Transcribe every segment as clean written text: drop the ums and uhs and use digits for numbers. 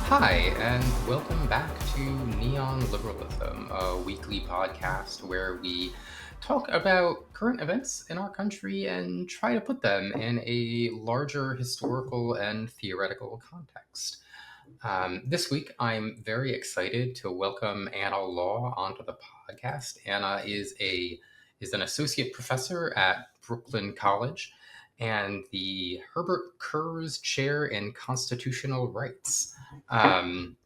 Hi, and welcome back to Neon Liberalism, a weekly podcast where we talk about current events in our country and try to put them in a larger historical and theoretical context. This week, I'm very excited to welcome Anna Law onto the podcast. Anna is an associate professor at Brooklyn College and the Herbert Kurz Chair in Constitutional Rights. Um,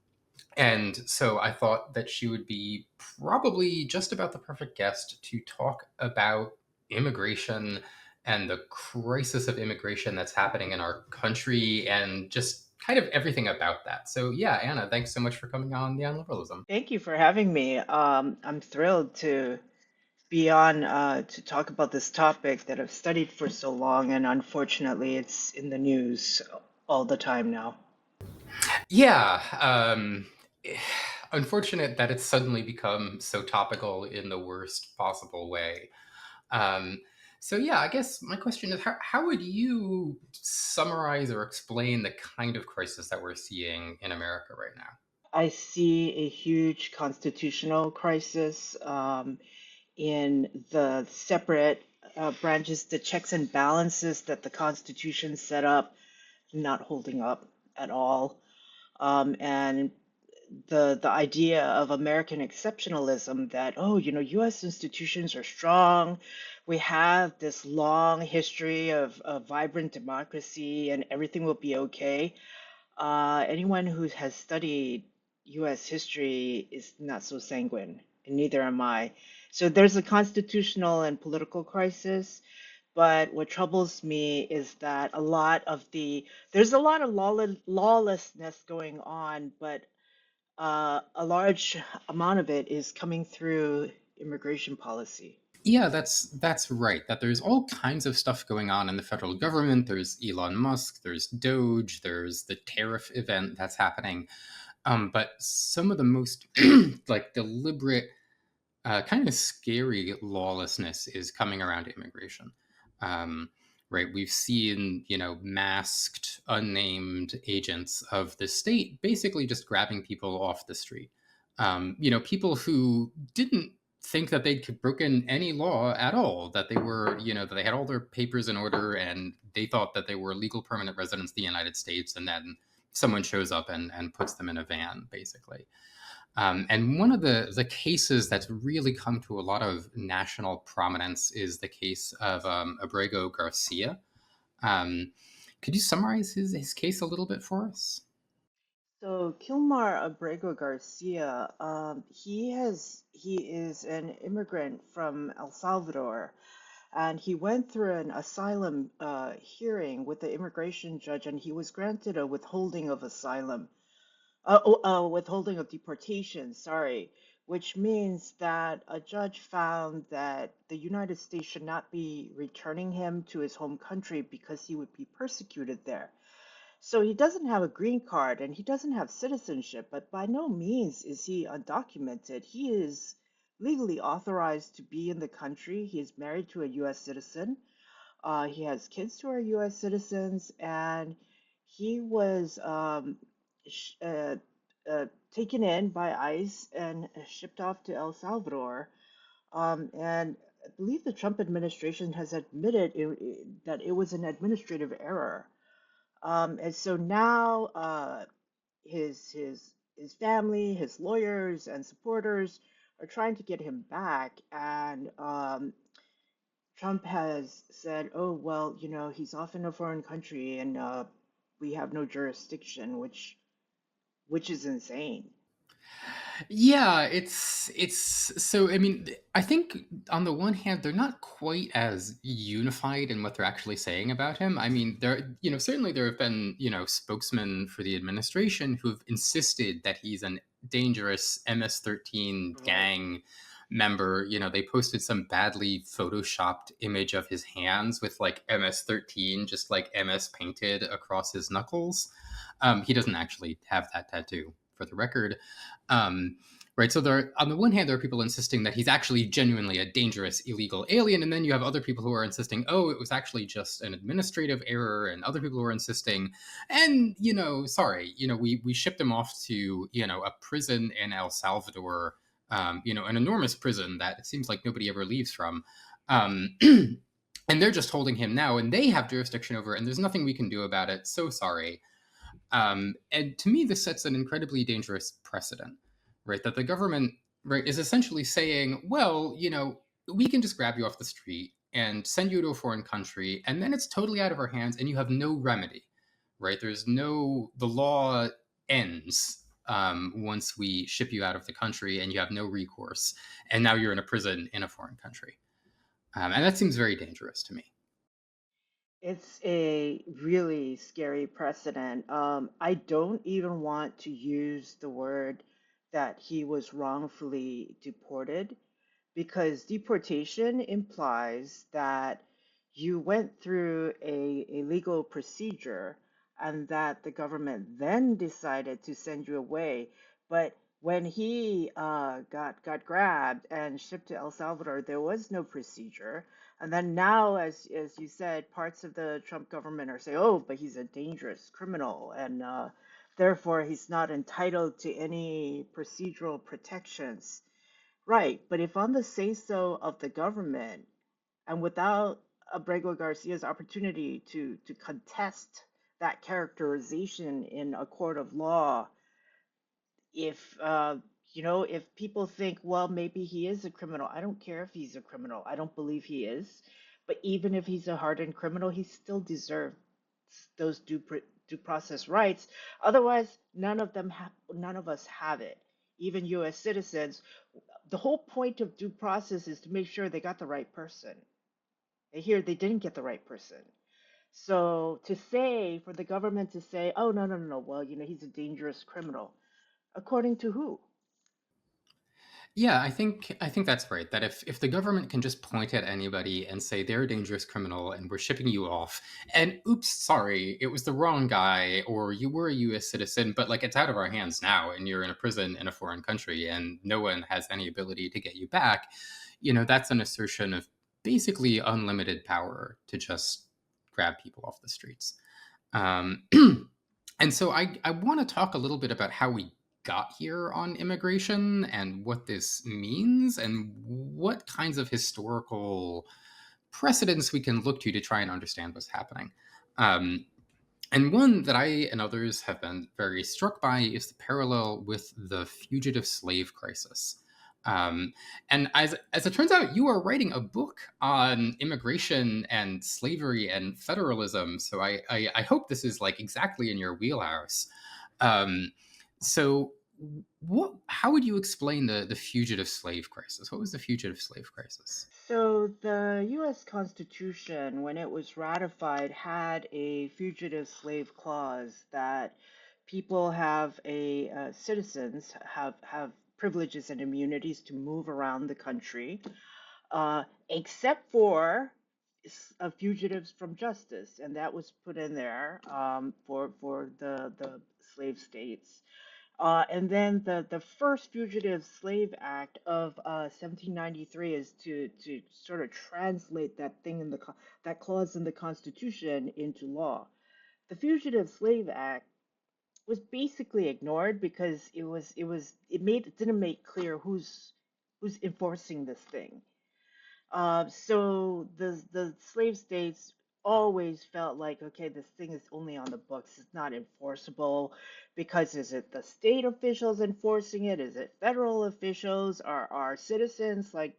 and so I thought that she would be probably just about the perfect guest to talk about immigration and the crisis of immigration that's happening in our country and just kind of everything about that. So, yeah, Anna, thanks so much for coming on Neon Liberalism. Thank you for having me. I'm thrilled to be on to talk about this topic that I've studied for so long, and unfortunately, it's in the news all the time now. Yeah, unfortunate that it's suddenly become so topical in the worst possible way. Um, so yeah, I guess my question is how would you summarize or explain the kind of crisis that we're seeing in America right now? I see a huge constitutional crisis in the separate branches, the checks and balances that the Constitution set up, not holding up at all. And the idea of American exceptionalism that, oh, U.S. institutions are strong. We have this long history of vibrant democracy and everything will be okay. Anyone who has studied U.S. history is not so sanguine, and neither am I. So there's a constitutional and political crisis. But what troubles me is that there's a lot of lawlessness going on, but a large amount of it is coming through immigration policy. Yeah, that's right. That there's all kinds of stuff going on in the federal government. There's Elon Musk, there's Doge, there's the tariff event that's happening. But some of the most like deliberate, kind of scary lawlessness is coming around immigration. Um, right, we've seen masked, unnamed agents of the state basically just grabbing people off the street. People who didn't think that they'd broken any law at all, that they were, that they had all their papers in order and they thought that they were legal permanent residents of the United States, and then someone shows up and puts them in a van, basically. And one of the cases that's really come to a lot of national prominence is the case of Abrego Garcia. Um, could you summarize his case a little bit for us? So Kilmar Abrego Garcia, he is an immigrant from El Salvador, and he went through an asylum hearing with the immigration judge, and he was granted a withholding of asylum. Withholding of deportation, sorry, which means that a judge found that the United States should not be returning him to his home country because he would be persecuted there. So he doesn't have a green card and he doesn't have citizenship, but by no means is he undocumented. He is legally authorized to be in the country. He is married to a U.S. citizen. He has kids who are U.S. citizens, and he was sh- uh, taken in by ICE and shipped off to El Salvador. And I believe the Trump administration has admitted that it was an administrative error. And so now his family, his lawyers, and supporters are trying to get him back, and Trump has said, "Oh, well, he's off in a foreign country, and we have no jurisdiction," which is insane. Yeah, it's so. I mean, I think on the one hand, they're not quite as unified in what they're actually saying about him. I mean, certainly there have been spokesmen for the administration who've insisted that he's an dangerous MS-13 Right. gang member. They posted some badly photoshopped image of his hands with like MS-13, just like MS painted across his knuckles. He doesn't actually have that tattoo, for the record. Um, right? So there, on the one hand, there are people insisting that he's actually genuinely a dangerous illegal alien, and then you have other people who are insisting, oh, it was actually just an administrative error, and other people who are insisting, and sorry, we shipped him off to a prison in El Salvador, an enormous prison that it seems like nobody ever leaves from. Um, and they're just holding him now, and they have jurisdiction over it, and there's nothing we can do about it. So sorry. And to me, this sets an incredibly dangerous precedent, right? That the government, right, is essentially saying, well, we can just grab you off the street and send you to a foreign country, and then it's totally out of our hands, and you have no remedy, right? The law ends once we ship you out of the country, and you have no recourse, and now you're in a prison in a foreign country, and that seems very dangerous to me. It's a really scary precedent. I don't even want to use the word that he was wrongfully deported, because deportation implies that you went through a legal procedure and that the government then decided to send you away. But when he got grabbed and shipped to El Salvador, there was no procedure. And then now, as you said, parts of the Trump government are saying, "Oh, but he's a dangerous criminal, and therefore he's not entitled to any procedural protections." Right, but if on the say so of the government and without Abrego Garcia's opportunity to contest that characterization in a court of law, if if people think, well, maybe he is a criminal, I don't care if he's a criminal. I don't believe he is, but even if he's a hardened criminal, he still deserves those due process rights. Otherwise, none of us have it. Even U.S. citizens, the whole point of due process is to make sure they got the right person. And here they didn't get the right person. So to say, for the government to say, oh, no, no, no, no, well, he's a dangerous criminal, according to who? Yeah, I think that's right. That if the government can just point at anybody and say they're a dangerous criminal and we're shipping you off, and oops, sorry, it was the wrong guy, or you were a U.S. citizen, but like it's out of our hands now, and you're in a prison in a foreign country, and no one has any ability to get you back. That's an assertion of basically unlimited power to just grab people off the streets. Um, and so I want to talk a little bit about how we got here on immigration and what this means and what kinds of historical precedents we can look to try and understand what's happening. Um, and one that I and others have been very struck by is the parallel with the fugitive slave crisis. Um, and as it turns out, you are writing a book on immigration and slavery and federalism. So I hope this is like exactly in your wheelhouse. Um, so, how would you explain the fugitive slave crisis? What was the fugitive slave crisis? So the U.S. Constitution, when it was ratified, had a fugitive slave clause that people have citizens have privileges and immunities to move around the country, except for fugitives from justice, and that was put in there for the slave states. And then the first Fugitive Slave Act of 1793 is to sort of translate that thing in that clause in the Constitution into law. The Fugitive Slave Act was basically ignored because it didn't make clear who's enforcing this thing. So the slave states always felt like, okay, this thing is only on the books, it's not enforceable, because is it the state officials enforcing it? Is it federal officials? Are citizens like,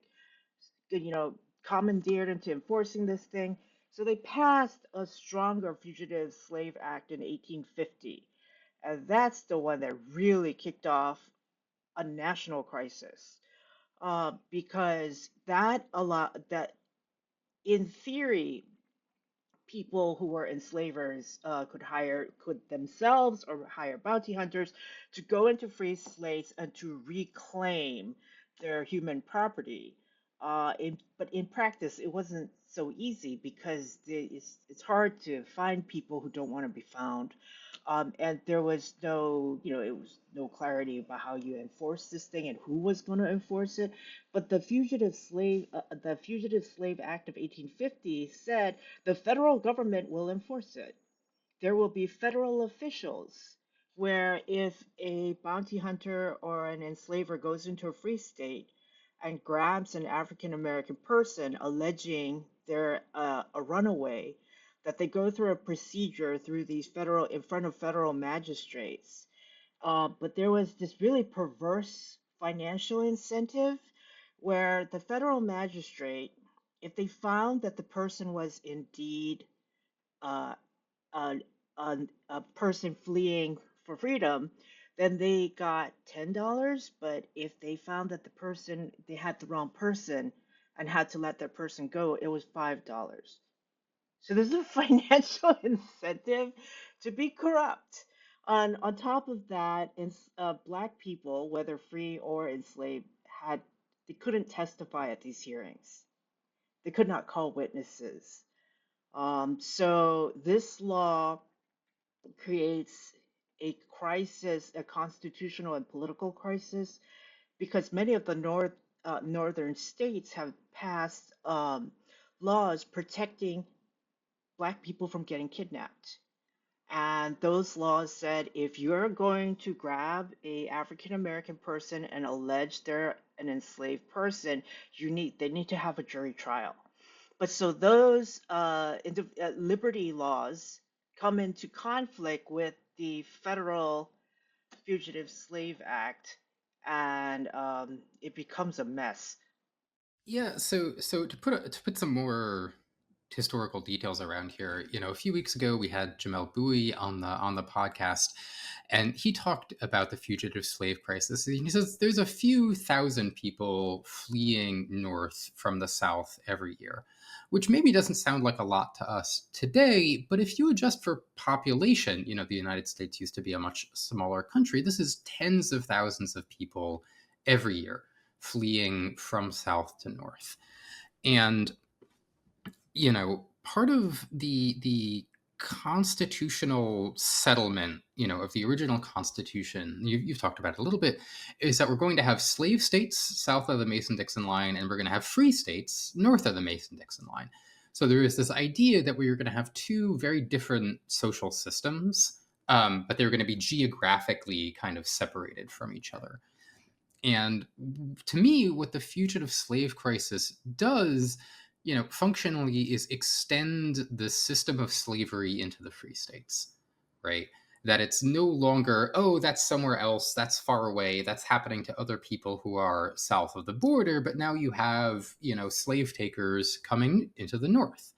commandeered into enforcing this thing? So they passed a stronger Fugitive Slave Act in 1850, and that's the one that really kicked off a national crisis, because that in theory, people who were enslavers could themselves or hire bounty hunters to go into free slaves and to reclaim their human property. But in practice, it wasn't so easy because it's hard to find people who don't want to be found, and there was no, it was no clarity about how you enforce this thing and who was going to enforce it. But the Fugitive Slave Act of 1850 said the federal government will enforce it. There will be federal officials where if a bounty hunter or an enslaver goes into a free state and grabs an African American person alleging they're a runaway, that they go through a procedure through these federal in front of federal magistrates. But there was this really perverse financial incentive where the federal magistrate, if they found that the person was indeed uh, a, a person fleeing for freedom, then they got $10. But if they found that they had the wrong person and had to let that person go, it was $5. So there's a financial incentive to be corrupt. On top of that, black people, whether free or enslaved, they couldn't testify at these hearings. They could not call witnesses. So this law creates a crisis, a constitutional and political crisis, because many of the northern states have passed laws protecting Black people from getting kidnapped. And those laws said if you're going to grab a African American person and allege they're an enslaved person, they need to have a jury trial. But so those liberty laws come into conflict with the federal Fugitive Slave Act, and it becomes a mess. Yeah, so to put some more historical details around here, a few weeks ago we had Jamel Bowie on the podcast, and he talked about the fugitive slave crisis. And he says there's a few thousand people fleeing north from the south every year, which maybe doesn't sound like a lot to us today, but if you adjust for population, the United States used to be a much smaller country. This is tens of thousands of people every year fleeing from south to north. And part of the constitutional settlement, of the original Constitution, you've talked about it a little bit, is that we're going to have slave states south of the Mason-Dixon line, and we're going to have free states north of the Mason-Dixon line. So there is this idea that we are going to have two very different social systems, but they're going to be geographically kind of separated from each other. And to me, what the fugitive slave crisis does, functionally is extend the system of slavery into the free states, right? That it's no longer, oh, that's somewhere else, that's far away, that's happening to other people who are south of the border, but now you have, slave takers coming into the north,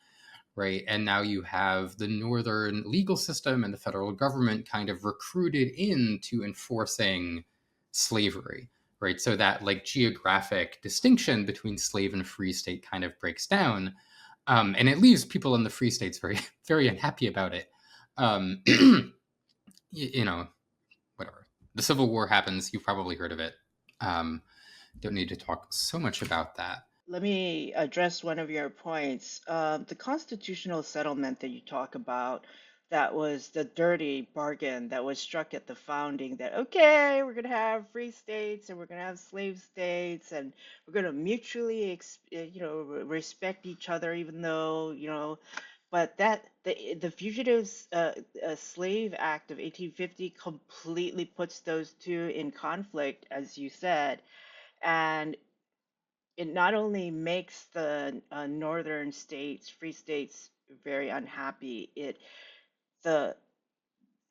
right? And now you have the northern legal system and the federal government kind of recruited into enforcing slavery, right? So that like geographic distinction between slave and free state kind of breaks down, and it leaves people in the free states very very unhappy about it. You, you know, whatever. The Civil War happens. You've probably heard of it. Um, don't need to talk so much about that. Let me address one of your points. The constitutional settlement that you talk about, that was the dirty bargain that was struck at the founding that, okay, we're going to have free states and we're going to have slave states and we're going to mutually, respect each other, even though, but the Fugitive Slave Act of 1850 completely puts those two in conflict, as you said. And it not only makes the northern states, free states, very unhappy. The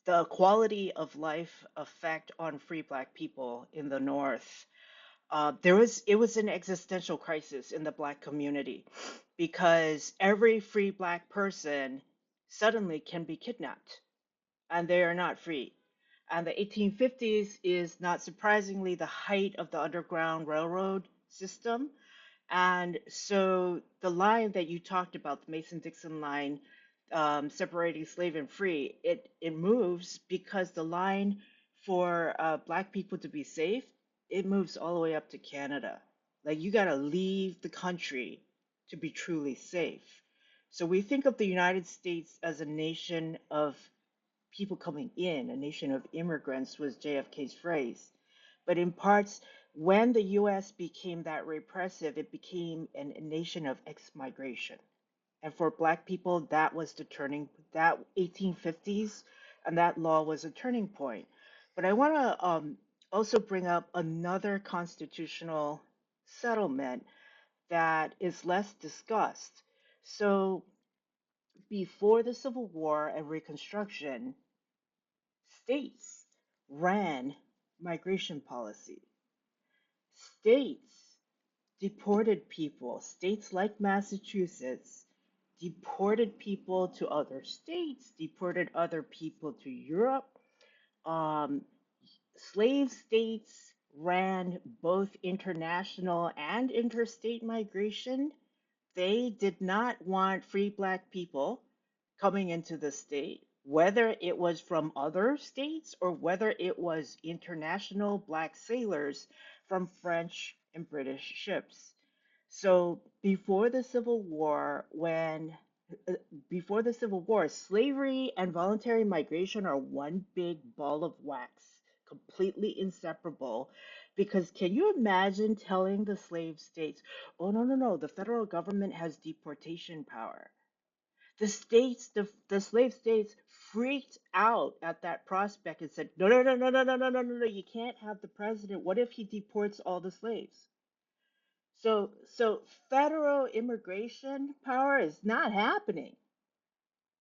the quality of life effect on free Black people in the North. It was an existential crisis in the Black community because every free Black person suddenly can be kidnapped and they are not free. And the 1850s is not surprisingly the height of the Underground Railroad system. And so the line that you talked about, the Mason-Dixon line, separating slave and free, it moves because the line for Black people to be safe, it moves all the way up to Canada. Like you got to leave the country to be truly safe. So we think of the United States as a nation of people coming in, a nation of immigrants was JFK's phrase. But in parts, when the US became that repressive, it became a nation of ex-migration. And for Black people, that was the turning, that 1850s, and that law was a turning point. But I want to also bring up another constitutional settlement that is less discussed. So before the Civil War and Reconstruction, states ran migration policy. States deported people. States like Massachusetts deported people to other states, deported other people to Europe. Um, Slave states ran both international and interstate migration. They did not want free Black people coming into the state, whether it was from other states or whether it was international Black sailors from French and British ships. So uh, before the Civil War, slavery and voluntary migration are one big ball of wax, completely inseparable. Because can you imagine telling the slave states, oh, no, no, no, the federal government has deportation power? The slave states freaked out at that prospect and said, no, no, no, no, no, no, no, no, no, no, you can't have the president. What if he deports all the slaves? So federal immigration power is not happening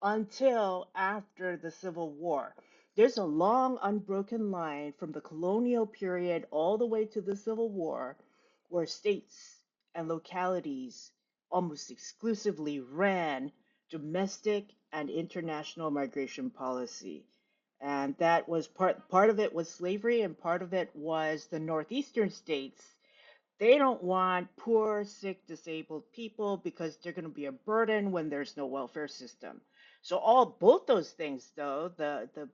until after the Civil War. There's a long unbroken line from the colonial period all the way to the Civil War where states and localities almost exclusively ran domestic and international migration policy. And that was part of it was slavery and part of it was the northeastern states. They don't want poor, sick, disabled people because they're going to be a burden when there's no welfare system. So all both those things, though, the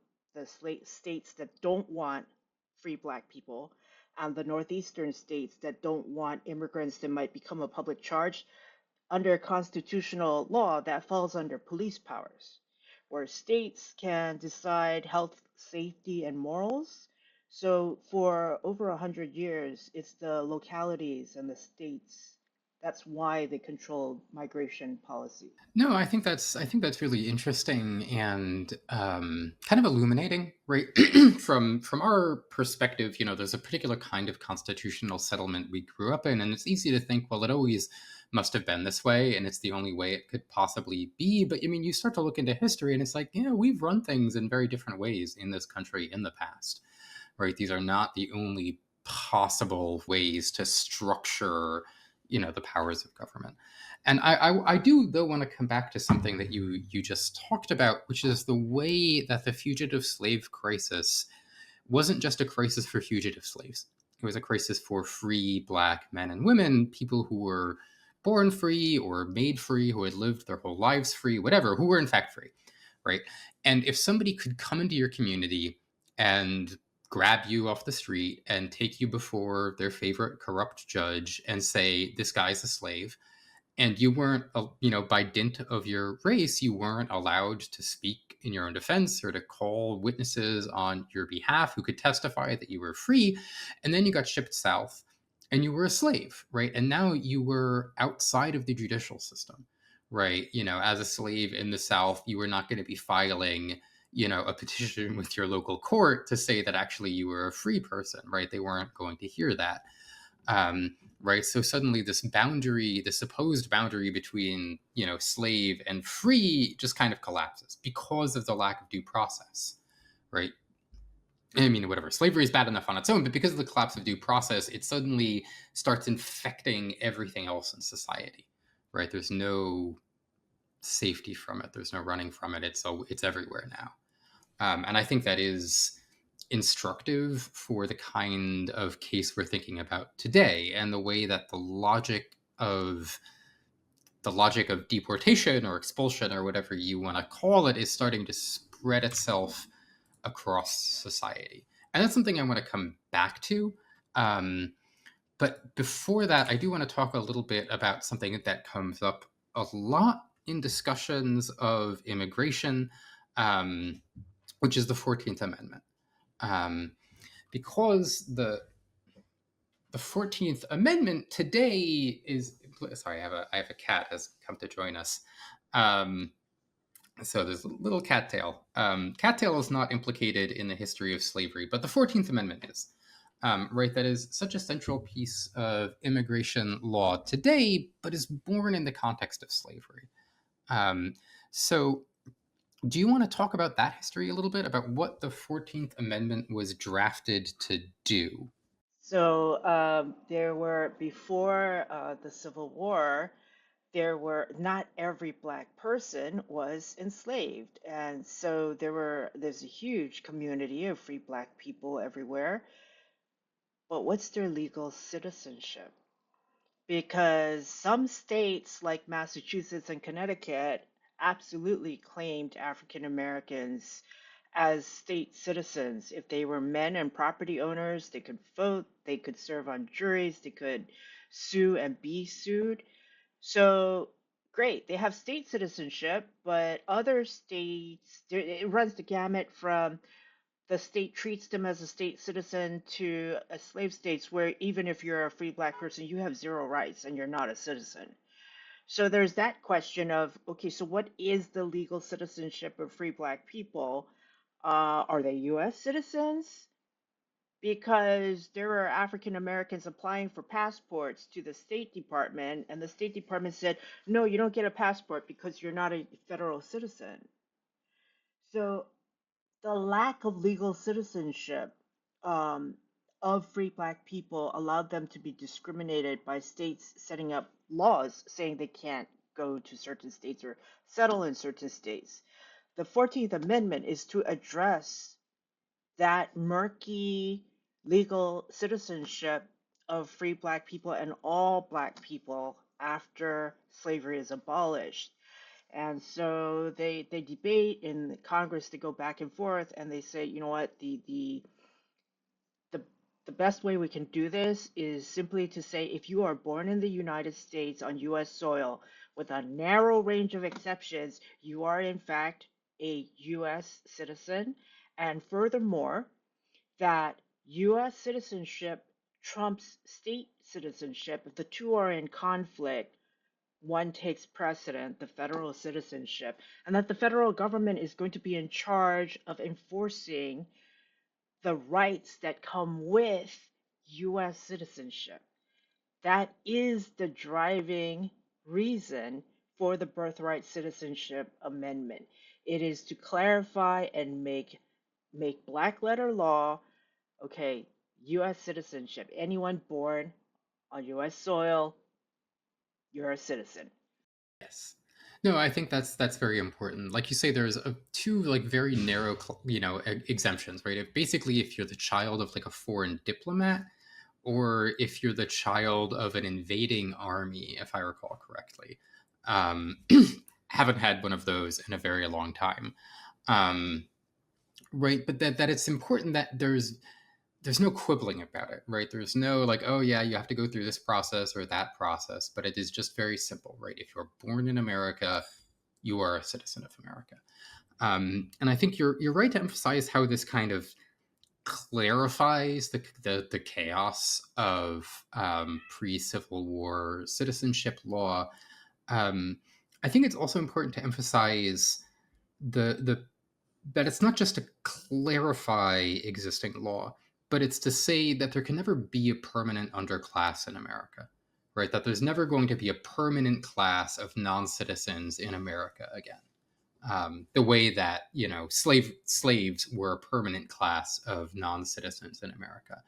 states that don't want free Black people and the northeastern states that don't want immigrants that might become a public charge, under constitutional law, that falls under police powers, where states can decide health, safety, and morals. So for over 100 years, it's the localities and the states. That's why they control migration policy. No, I think that's really interesting and kind of illuminating, right? From our perspective, you know, there's a particular kind of constitutional settlement we grew up in, and it's easy to think, well, it always must have been this way, and it's the only way it could possibly be. But I mean, you start to look into history, and it's like, you know, we've run things in very different ways in this country in the past, right? These are not the only possible ways to structure, you know, the powers of government. And I do though want to come back to something that you just talked about, which is the way that the fugitive slave crisis wasn't just a crisis for fugitive slaves. It was a crisis for free Black men and women, people who were born free or made free, who had lived their whole lives free, whatever, who were in fact free, right? And if somebody could come into your community and grab you off the street and take you before their favorite corrupt judge and say, this guy's a slave, and you weren't, you know, by dint of your race, you weren't allowed to speak in your own defense or to call witnesses on your behalf who could testify that you were free, and then you got shipped south and you were a slave, right? And now you were outside of the judicial system, right? You know, as a slave in the South, you were not going to be filing, you know, a petition with your local court to say that actually you were a free person, right? They weren't going to hear that. Right. So suddenly this boundary, the supposed boundary between, you know, slave and free just kind of collapses because of the lack of due process. Right. I mean, whatever, slavery is bad enough on its own, but because of the collapse of due process, it suddenly starts infecting everything else in society. Right. There's no safety from it. There's no running from it. It's everywhere now. And I think that is instructive for the kind of case we're thinking about today and the way that the logic of deportation or expulsion or whatever you want to call it is starting to spread itself across society. And that's something I want to come back to. Um, But before that, I do want to talk a little bit about something that comes up a lot in discussions of immigration, um, which is the 14th Amendment. Um, because the 14th Amendment today is sorry, I have a cat has come to join us. Um, so there's a little cattail. Cattail is not implicated in the history of slavery, but the 14th Amendment is. Right, that is such a central piece of immigration law today, but is born in the context of slavery. Um, so, do you want to talk about that history a little bit, about what the 14th Amendment was drafted to do? So there were, before the Civil War, there were, not every black person was enslaved. And so there's a huge community of free black people everywhere. But what's their legal citizenship? Because some states like Massachusetts and Connecticut absolutely claimed African Americans as state citizens. If they were men and property owners, they could vote, they could serve on juries, they could sue and be sued. So great, they have state citizenship, but other states, it runs the gamut from the state treats them as a state citizen to a slave states where even if you're a free black person, you have zero rights and you're not a citizen. So there's that question of, okay, so what is the legal citizenship of free black people? Are they US citizens? Because there are African Americans applying for passports to the State Department, and the State Department said, no, you don't get a passport because you're not a federal citizen. So the lack of legal citizenship um, of free black people allowed them to be discriminated by states setting up laws saying they can't go to certain states or settle in certain states. The 14th Amendment is to address that murky legal citizenship of free black people and all black people after slavery is abolished. And so they debate in Congress, they go back and forth, and they say, you know what, the the best way we can do this is simply to say if you are born in the United States on US soil with a narrow range of exceptions, you are in fact a US citizen. And furthermore, that US citizenship trumps state citizenship. If the two are in conflict, one takes precedent, the federal citizenship, and that the federal government is going to be in charge of enforcing the rights that come with US citizenship. That is the driving reason for the Birthright Citizenship Amendment. It is to clarify and make black letter law, okay, US citizenship. Anyone born on US soil, you're a citizen. Yes. No, I think that's very important. Like you say, there's two like very narrow, exemptions, right? Basically, if you're the child of like a foreign diplomat, or if you're the child of an invading army, if I recall correctly. Um, haven't had one of those in a very long time. Um, right, but that it's important that there's no quibbling about it, right? There's no like, oh yeah, you have to go through this process or that process, but it is just very simple, right? If you're born in America, you are a citizen of America. And I think you're right to emphasize how this kind of clarifies the chaos of pre Civil War citizenship law. Um, I think it's also important to emphasize the that it's not just to clarify existing law, but it's to say that there can never be a permanent underclass in America, right? That there's never going to be a permanent class of non citizens in America again. The way that slaves were a permanent class of non citizens in America,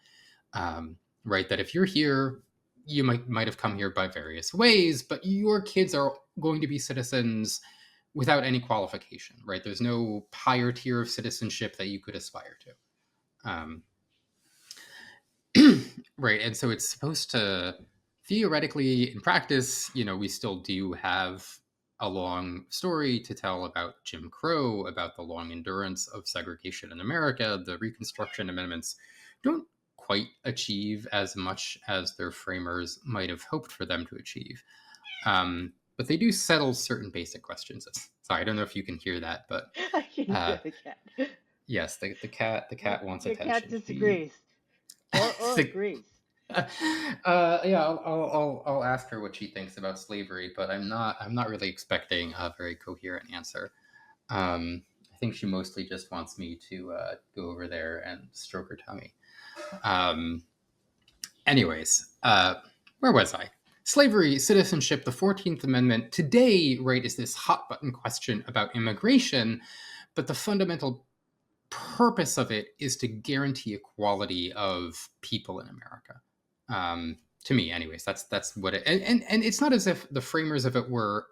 right? That if you're here, you might have come here by various ways, but your kids are going to be citizens without any qualification, right? There's no higher tier of citizenship that you could aspire to. Um, right. And so it's supposed to theoretically, in practice, we still do have a long story to tell about Jim Crow, about the long endurance of segregation in America. The Reconstruction Amendments don't quite achieve as much as their framers might have hoped for them to achieve. But they do settle certain basic questions. Sorry, I don't know if you can hear that, but I can uh, hear the cat. yes, the cat wants Your cat attention. She disagrees or agrees. yeah, I'll ask her what she thinks about slavery, but I'm not really expecting a very coherent answer. I think she mostly just wants me to go over there and stroke her tummy. Um, anyways, where was I? Slavery, citizenship, the 14th Amendment. Today, right, is this hot button question about immigration, but the fundamental purpose of it is to guarantee equality of people in America. To me, anyways, that's what it. And it's not as if the framers of it were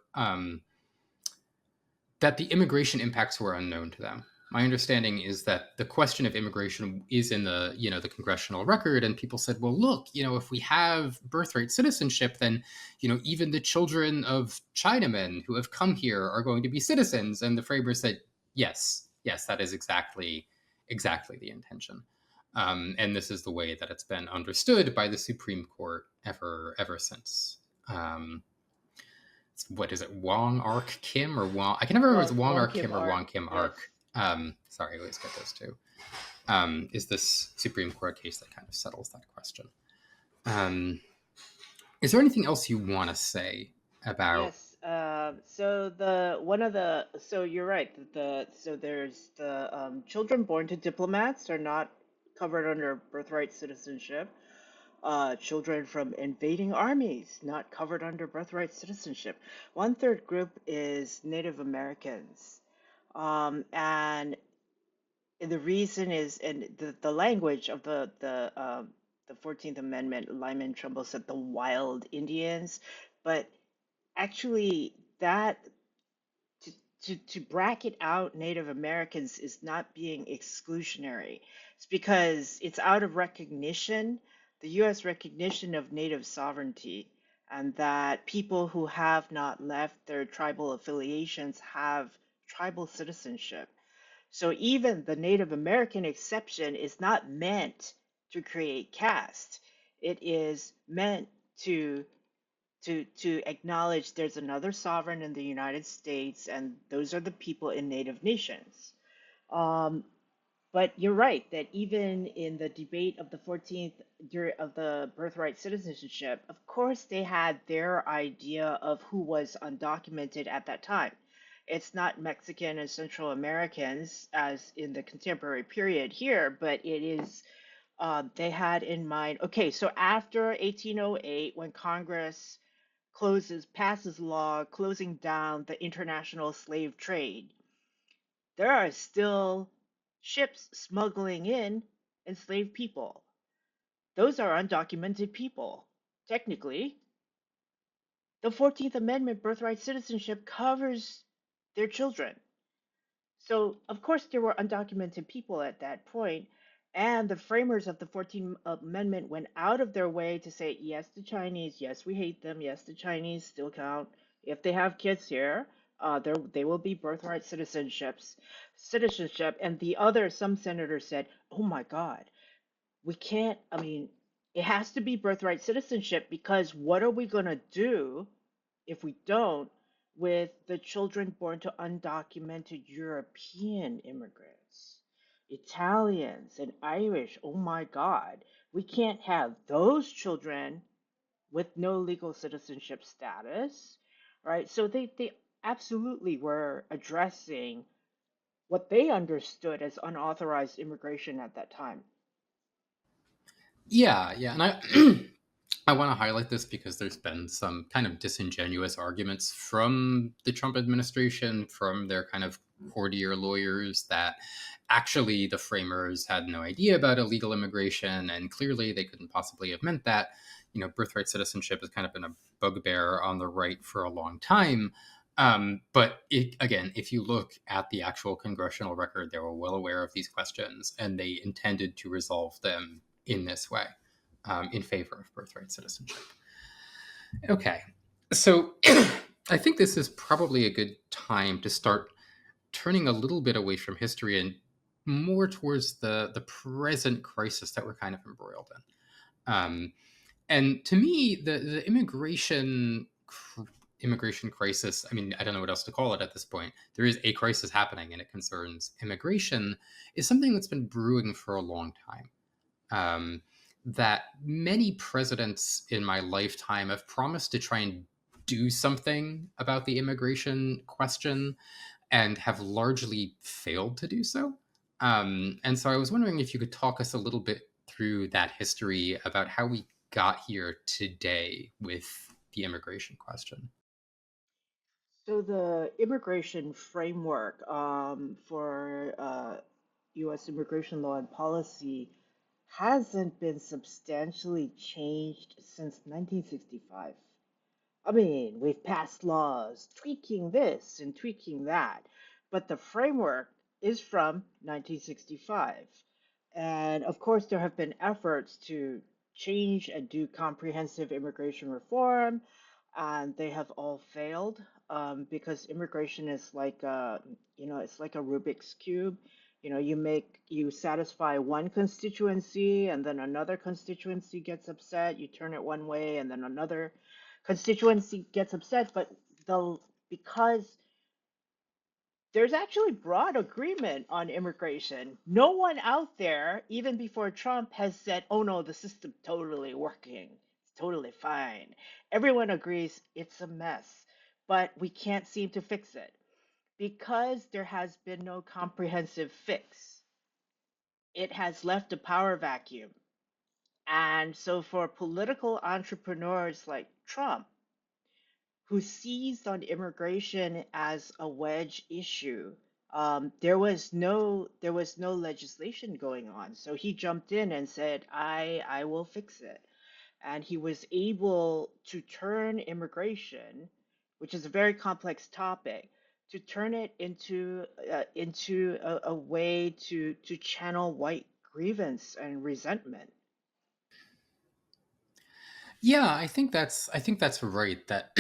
that the immigration impacts were unknown to them. My understanding is that the question of immigration is in the congressional record, and people said, well, look, if we have birthright citizenship, then even the children of Chinamen who have come here are going to be citizens. And the framers said, yes, yes, that is exactly the intention. And this is the way that it's been understood by the Supreme Court ever since. What is it, Wong Ark Kim or Wong? I can never remember if it's Wong Wong Ark Kim Kim or Wong Ark. Kim Yes. Ark. Sorry, I always get those two. Is this Supreme Court case that kind of settles that question? Is there anything else you want to say about? Yes. So the one of the so you're right. So there's the children born to diplomats are not covered under birthright citizenship. Children from invading armies not covered under birthright citizenship. One third group is Native Americans, and the reason is, and the language of the 14th Amendment, Lyman Trumbull said the wild Indians, but actually that to, to bracket out Native Americans is not being exclusionary. It's because it's out of recognition, the US recognition of Native sovereignty, and that people who have not left their tribal affiliations have tribal citizenship. So even the Native American exception is not meant to create caste. It is meant to to acknowledge there's another sovereign in the United States, and those are the people in Native nations. Um, but you're right that even in the debate of the 14th of the birthright citizenship, of course they had their idea of who was undocumented at that time. It's not Mexican and Central Americans as in the contemporary period here, but it is they had in mind. Okay, so after 1808, when Congress passes law closing down the international slave trade, there are still ships smuggling in enslaved people. Those are undocumented people. Technically, the 14th Amendment birthright citizenship covers their children. So, of course, there were undocumented people at that point, and the framers of the 14th Amendment went out of their way to say, yes, the Chinese, yes, we hate them, yes, the Chinese still count. If they have kids here, they will be birthright citizenship. And some senators said, oh my God, we can't, I mean, it has to be birthright citizenship because what are we going to do if we don't with the children born to undocumented European immigrants, Italians and Irish? Oh my God, we can't have those children with no legal citizenship status, right? So they absolutely were addressing what they understood as unauthorized immigration at that time. Yeah, yeah, and I I want to highlight this because there's been some kind of disingenuous arguments from the Trump administration, from their kind of courtier lawyers, that actually the framers had no idea about illegal immigration, and clearly they couldn't possibly have meant that. Birthright citizenship has kind of been a bugbear on the right for a long time. But again, if you look at the actual congressional record, they were well aware of these questions, and they intended to resolve them in this way, in favor of birthright citizenship. Okay, so I think this is probably a good time to start turning a little bit away from history and more towards the present crisis that we're kind of embroiled in. And to me, the immigration crisis. I mean, I don't know what else to call it at this point. There is a crisis happening, and it concerns immigration. Is something that's been brewing for a long time. Um, that many presidents in my lifetime have promised to try and do something about the immigration question and have largely failed to do so. And so I was wondering if you could talk us a little bit through that history about how we got here today with the immigration question. So the immigration framework for U.S. immigration law and policy hasn't been substantially changed since 1965. I mean, we've passed laws tweaking this and tweaking that, but the framework is from 1965. And of course, there have been efforts to change and do comprehensive immigration reform, and they have all failed because immigration is like it's like a Rubik's cube. You satisfy one constituency, and then another constituency gets upset. You turn it one way, and then another constituency gets upset. But the because there's actually broad agreement on immigration. No one out there, even before Trump, has said, oh no, the system totally working. It's totally fine. Everyone agrees it's a mess, but we can't seem to fix it because there has been no comprehensive fix. It has left a power vacuum. And so for political entrepreneurs like Trump, who seized on immigration as a wedge issue. There was no legislation going on, so he jumped in and said, "I will fix it," and he was able to turn immigration, which is a very complex topic, to turn it into a way to channel white grievance and resentment. Yeah, I think that's right. That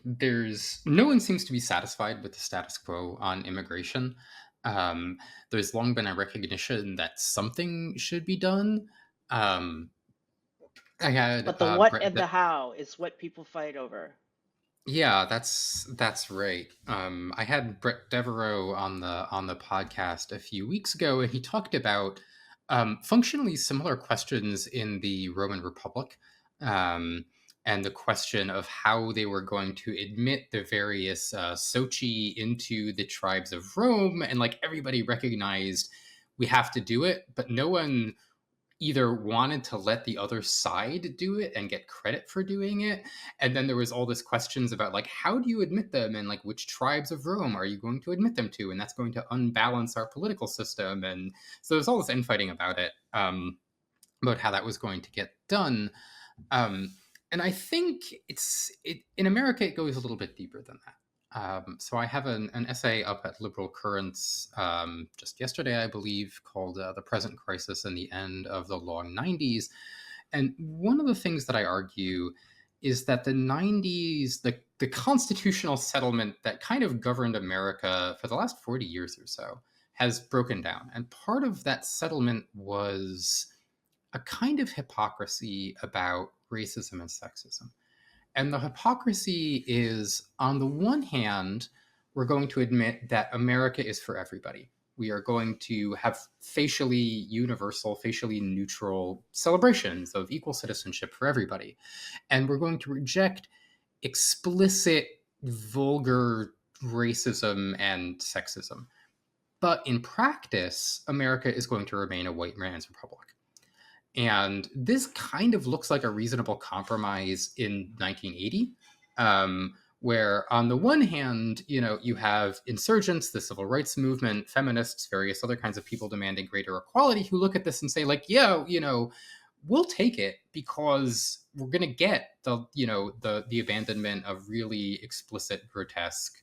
there's no one seems to be satisfied with the status quo on immigration. Um, there's long been a recognition that something should be done. Um, I had But the what Brett. and the how is what people fight over. Yeah, that's right. I had Brett Devereaux on the podcast a few weeks ago, and he talked about functionally similar questions in the Roman Republic, um, and the question of how they were going to admit the various soci into the tribes of Rome, and like everybody recognized we have to do it, but no one either wanted to let the other side do it and get credit for doing it, and then there was all this questions about like how do you admit them, and like which tribes of Rome are you going to admit them to, and that's going to unbalance our political system. And so there's all this infighting about it, about how that was going to get done. um, and I think in America it goes a little bit deeper than that. So I have an essay up at Liberal Currents just yesterday, I believe, called "The Present Crisis and the End of the Long '90s." And one of the things that I argue is that the '90s, the constitutional settlement that kind of governed America for the last 40 years or so, has broken down. And part of that settlement was a kind of hypocrisy about racism and sexism. And the hypocrisy is, on the one hand, we're going to admit that America is for everybody. We are going to have facially universal, facially neutral celebrations of equal citizenship for everybody. And we're going to reject explicit, vulgar racism and sexism. But in practice, America is going to remain a white man's republic. And this kind of looks like a reasonable compromise in 1980, where on the one hand, you have insurgents, the civil rights movement, feminists, various other kinds of people demanding greater equality, who look at this and say, like, yeah, we'll take it because we're going to get the abandonment of really explicit, grotesque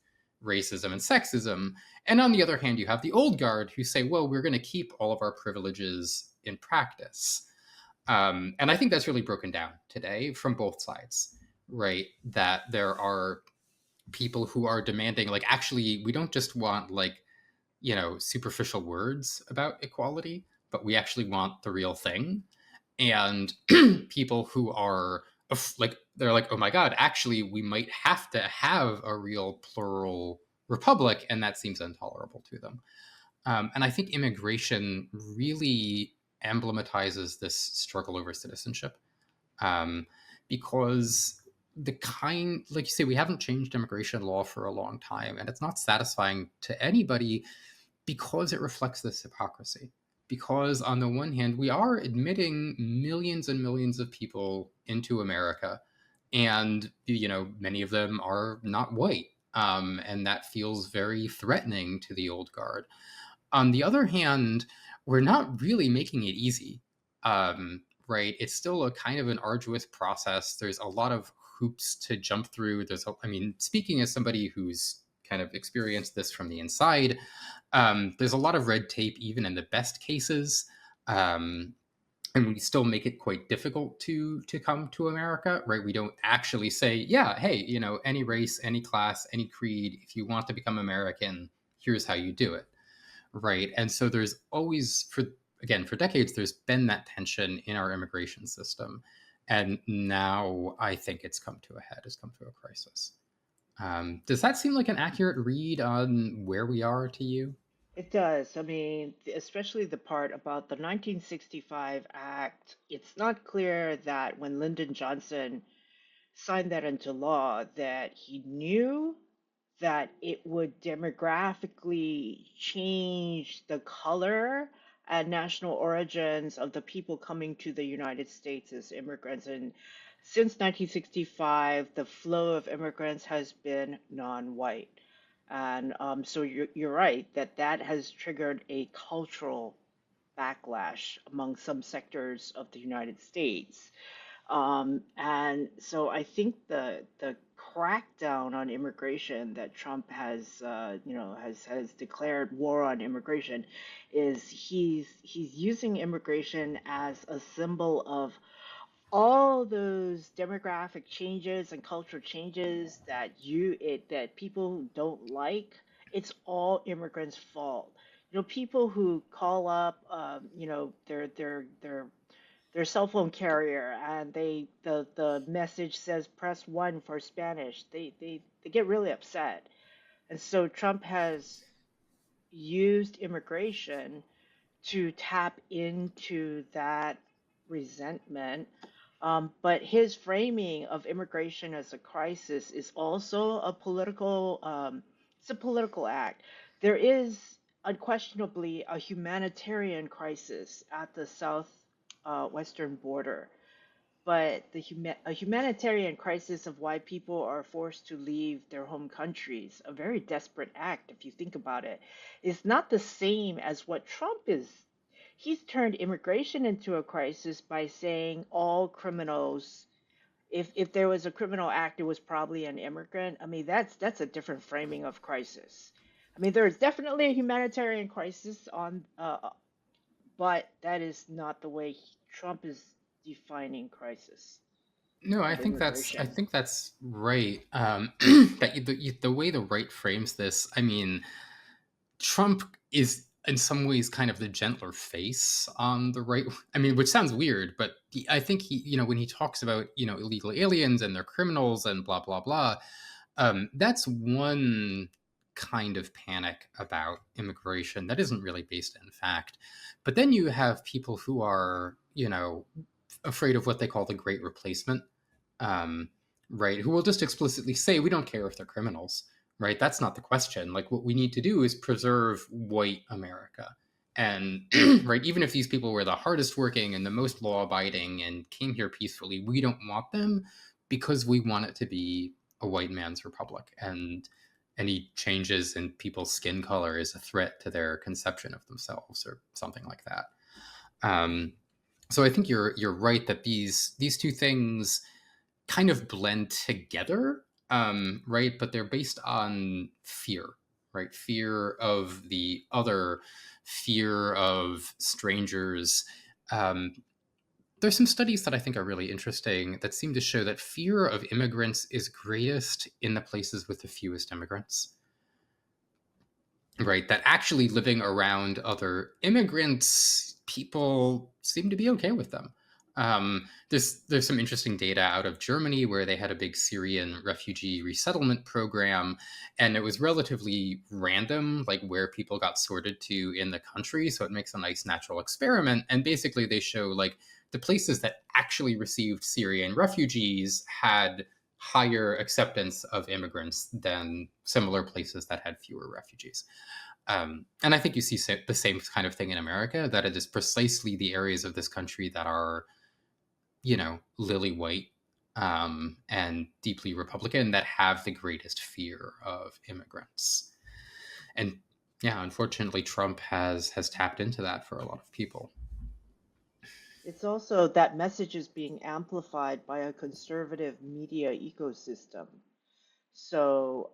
racism and sexism. And on the other hand, you have the old guard who say, well, we're going to keep all of our privileges in practice. And I think that's really broken down today from both sides, right? That there are people who are demanding, like, actually, we don't just want like superficial words about equality, but we actually want the real thing. And people who are like, they're like, oh my god, actually we might have to have a real plural republic, and that seems intolerable to them. And I think immigration really emblematizes this struggle over citizenship, um, because like you say, we haven't changed immigration law for a long time, and it's not satisfying to anybody because it reflects this hypocrisy. Because on the one hand, we are admitting millions and millions of people into America, and many of them are not white, and that feels very threatening to the old guard. On the other hand, we're not really making it easy. Right? It's still a kind of an arduous process. There's a lot of hoops to jump through. I mean, speaking as somebody who's kind of experienced this from the inside, there's a lot of red tape, even in the best cases. Um, and we still make it quite difficult to come to America, right? We don't actually say, yeah, hey, any race, any class, any creed, if you want to become American, here's how you do it, right? And so there's always, for decades, there's been that tension in our immigration system, and now I think it's come to a head, it's come to a crisis. Does that seem like an accurate read on where we are to you? It does. I mean, especially the part about the 1965 Act. It's not clear that when Lyndon Johnson signed that into law that he knew that it would demographically change the color and national origins of the people coming to the United States as immigrants. And since 1965, the flow of immigrants has been non-white. And so you're right that that has triggered a cultural backlash among some sectors of the United States. And so I think the crackdown on immigration that Trump has, has declared war on immigration, is he's using immigration as a symbol of all those demographic changes and cultural changes that people don't like. It's all immigrants' fault. People who call up, their cell phone carrier, and the message says press 1 for Spanish. They get really upset. And so Trump has used immigration to tap into that resentment. But his framing of immigration as a crisis is also it's a political act. There is unquestionably a humanitarian crisis at the south western border, but a humanitarian crisis of why people are forced to leave their home countries, a very desperate act if you think about it, is not the same as what Trump is. He's turned immigration into a crisis by saying all criminals, if there was a criminal act, it was probably an immigrant. I mean, that's a different framing of crisis. I mean, there is definitely a humanitarian crisis but that is not the way Trump is defining crisis No, I of think I immigration. think that's right. That the way the right frames this, I mean, Trump is in some ways kind of the gentler face on the right. I mean, which sounds weird, but I think when he talks about illegal aliens and they're criminals and blah blah blah, that's one kind of panic about immigration that isn't really based in fact. But then you have people who are afraid of what they call the great replacement, um, right? Who will just explicitly say, we don't care if they're criminals, right? That's not the question. Like, what we need to do is preserve white America. And, right, even if these people were the hardest working and the most law abiding and came here peacefully, we don't want them because we want it to be a white man's republic. And any changes in people's skin color is a threat to their conception of themselves or something like that. Um, so I think you're right that these two things kind of blend together, right? But they're based on fear, right? Fear of the other, fear of strangers. Um, there's some studies that I think are really interesting that seem to show that fear of immigrants is greatest in the places with the fewest immigrants. right? That actually living around other immigrants, people seem to be okay with them. There's some interesting data out of Germany where they had a big Syrian refugee resettlement program, and it was relatively random, like where people got sorted to in the country. So it makes a nice natural experiment. And basically, they show like the places that actually received Syrian refugees had higher acceptance of immigrants than similar places that had fewer refugees. And I think you see the same kind of thing in America, that it is precisely the areas of this country that are, lily white and deeply Republican that have the greatest fear of immigrants. And yeah, unfortunately, Trump has tapped into that for a lot of people. It's also that message is being amplified by a conservative media ecosystem. So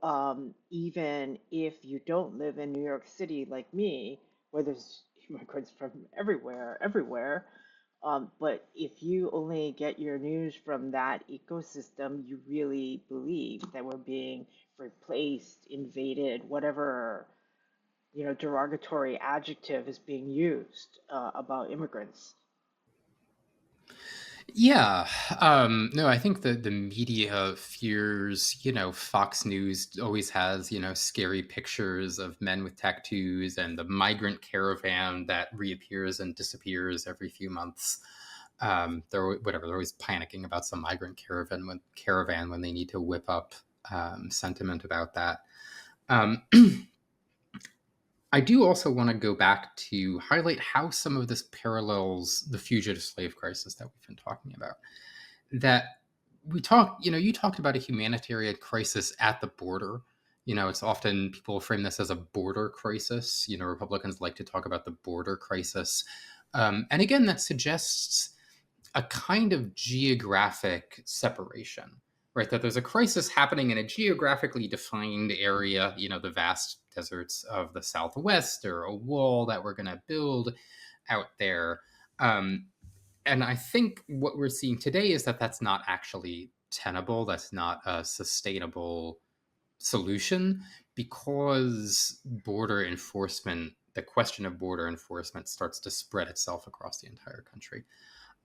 even if you don't live in New York City like me, where there's immigrants from everywhere, but if you only get your news from that ecosystem, you really believe that we're being replaced, invaded, whatever derogatory adjective is being used about immigrants. Yeah. No, I think the media fears, Fox News always has, scary pictures of men with tattoos and the migrant caravan that reappears and disappears every few months. They're always panicking about some migrant caravan when they need to whip up sentiment about that. Um, I do also want to go back to highlight how some of this parallels the fugitive slave crisis that we've been talking about. That you talked about a humanitarian crisis at the border. It's often people frame this as a border crisis. Republicans like to talk about the border crisis. And again, that suggests a kind of geographic separation, right? That there's a crisis happening in a geographically defined area, the vast deserts of the Southwest, or a wall that we're going to build out there. Um, and I think what we're seeing today is that that's not actually tenable. That's not a sustainable solution, because the question of border enforcement starts to spread itself across the entire country.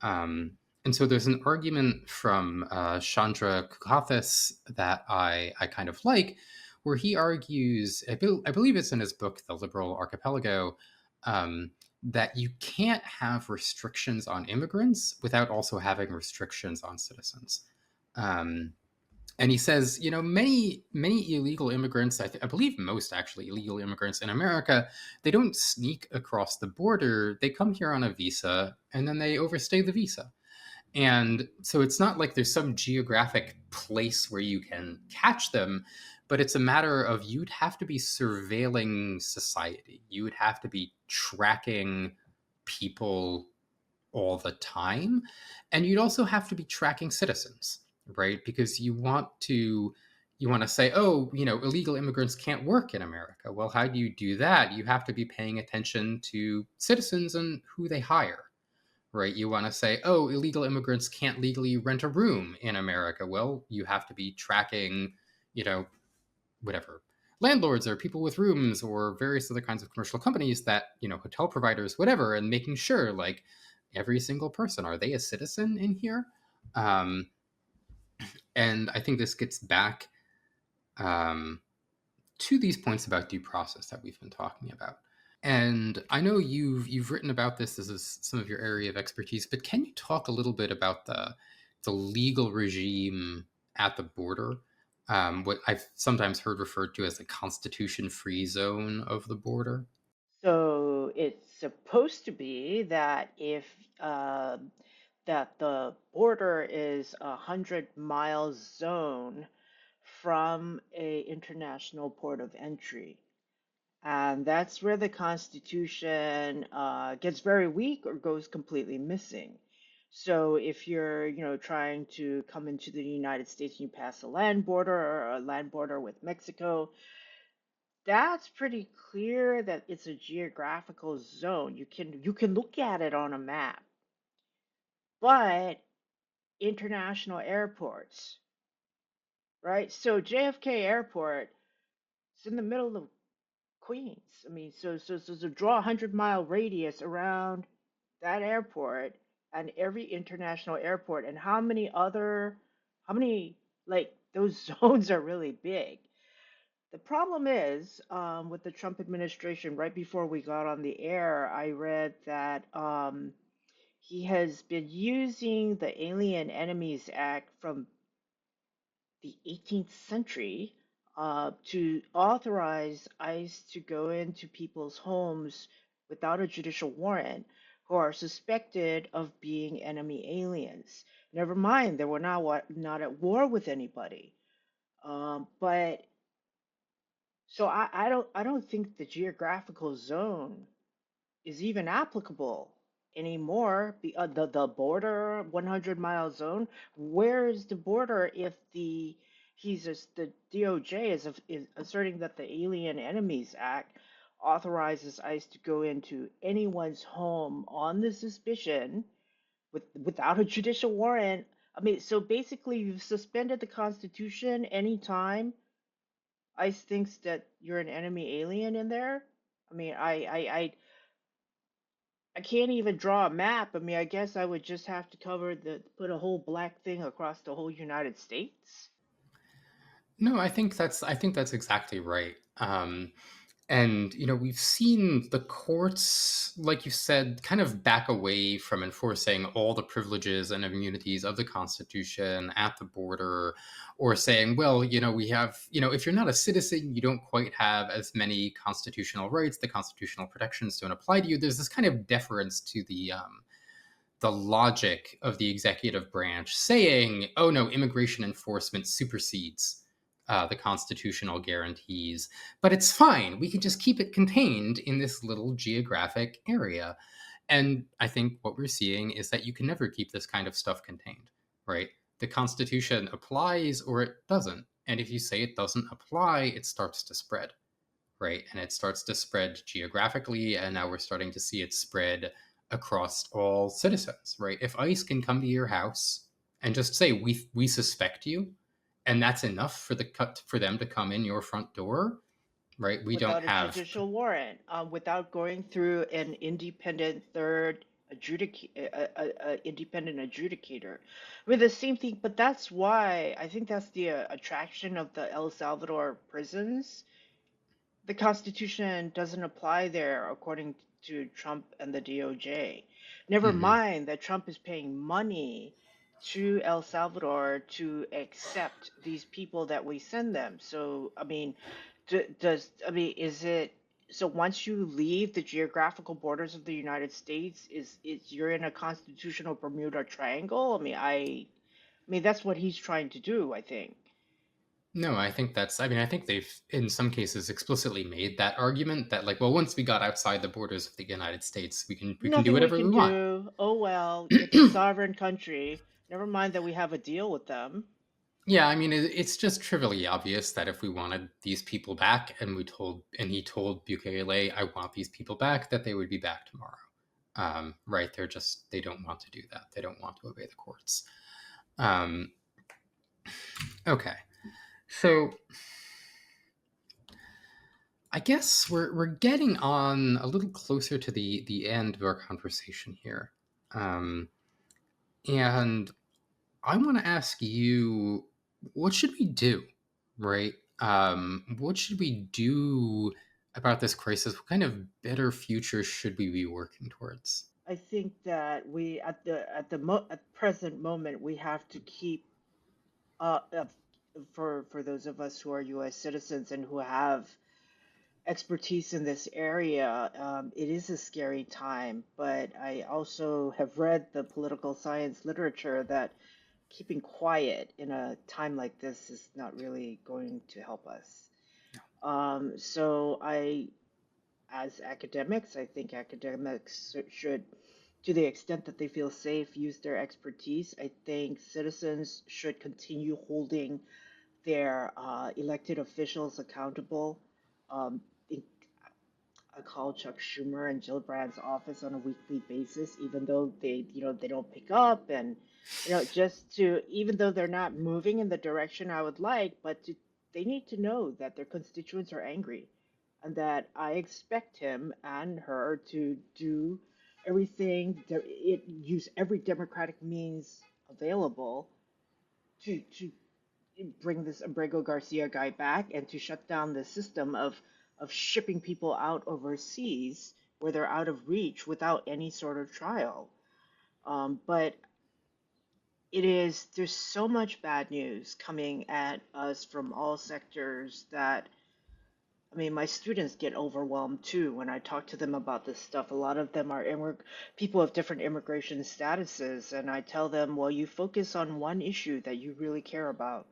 And so there's an argument from Chandra Kukathis that I kind of like, where he argues, I believe it's in his book, The Liberal Archipelago, that you can't have restrictions on immigrants without also having restrictions on citizens. Um, and he says, many illegal immigrants, I believe most actually illegal immigrants in America, they don't sneak across the border. They come here on a visa and then they overstay the visa. And so it's not like there's some geographic place where you can catch them, but it's a matter of you'd have to be surveilling society. You would have to be tracking people all the time. And you'd also have to be tracking citizens, right? Because you want to say, oh, illegal immigrants can't work in America. Well, how do you do that? You have to be paying attention to citizens and who they hire, right? You want to say, oh, illegal immigrants can't legally rent a room in America. Well, you have to be tracking, you know, whatever landlords or people with rooms or various other kinds of commercial companies that, hotel providers, whatever, and making sure like every single person, are they a citizen in here? Um, and I think this gets back um, to these points about due process that we've been talking about. And I know you've written about this. This is some of your area of expertise, but can you talk a little bit about the legal regime at the border? What I've sometimes heard referred to as the constitution-free zone of the border. So it's supposed to be that if that the border is 100 miles zone from a international port of entry. And that's where the Constitution gets very weak or goes completely missing. So if you're, trying to come into the United States and you pass a land border or a land border with Mexico, that's pretty clear that it's a geographical zone. You can look at it on a map. But international airports, right? So JFK Airport is in the middle of Queens. I mean, so to draw a 100-mile radius around that airport and every international airport, and how many, like, those zones are really big. The problem is, with the Trump administration, right before we got on the air, I read that he has been using the Alien Enemies Act from the 18th century to authorize ICE to go into people's homes without a judicial warrant who are suspected of being enemy aliens. Never mind, they were not at war with anybody. But so I don't think the geographical zone is even applicable anymore. The border 100-mile zone. Where is the border if the DOJ is asserting that the Alien Enemies Act authorizes ICE to go into anyone's home on the suspicion without a judicial warrant? I mean, so basically, you've suspended the Constitution anytime ICE thinks that you're an enemy alien in there. I mean, I can't even draw a map. I mean, I guess I would just have to put a whole black thing across the whole United States. No, I think that's exactly right. And we've seen the courts, like you said, kind of back away from enforcing all the privileges and immunities of the Constitution at the border, or saying, well, we have, if you're not a citizen, you don't quite have as many constitutional rights. The constitutional protections don't apply to you. There's this kind of deference to the logic of the executive branch saying, oh no, immigration enforcement supersedes the constitutional guarantees. But it's fine. We can just keep it contained in this little geographic area. And I think what we're seeing is that you can never keep this kind of stuff contained, right? The Constitution applies or it doesn't. And if you say it doesn't apply, it starts to spread, right? And it starts to spread geographically, and now we're starting to see it spread across all citizens, right? If ICE can come to your house and just say we suspect you, and that's enough for them to come in your front door, right? We don't Without a have. judicial warrant, without going through an independent adjudicator. I mean, the same thing, but that's why I think that's the attraction of the El Salvador prisons. The Constitution doesn't apply there, according to Trump and the DOJ. Never Mhm. mind that Trump is paying money to El Salvador to accept these people that we send them. So, I mean, is it so once you leave the geographical borders of the United States, is you're in a constitutional Bermuda Triangle? I mean that's what he's trying to do, I think. No, I think they've, in some cases, explicitly made that argument that, like, well, once we got outside the borders of the United States, we can do Nothing we whatever can we want. do. Oh well, it's a sovereign country. Never mind that we have a deal with them. Yeah, I mean, it's just trivially obvious that if we wanted these people back, and he told Bukele, I want these people back, that they would be back tomorrow. Right? They don't want to do that. They don't want to obey the courts. Um, okay, so I guess we're getting on a little closer to the end of our conversation here, and I want to ask you, what should we do, right? What should we do about this crisis? What kind of better future should we be working towards? I think that we at present moment we have to keep uh, for those of us who are U.S. citizens and who have expertise in this area. It is a scary time, but I also have read the political science literature that keeping quiet in a time like this is not really going to help us. So as academics, I think academics should, to the extent that they feel safe, use their expertise. I think citizens should continue holding their elected officials accountable. Um, I call Chuck Schumer and Jill Brand's office on a weekly basis, even though they don't pick up, and just to even though they're not moving in the direction I would like, but they need to know that their constituents are angry, and that I expect him and her to do use every democratic means available to bring this Abrego Garcia guy back and to shut down the system of shipping people out overseas where they're out of reach without any sort of trial. But there's so much bad news coming at us from all sectors that, I mean, my students get overwhelmed too when I talk to them about this stuff. A lot of them are people of different immigration statuses, and I tell them, well, you focus on one issue that you really care about.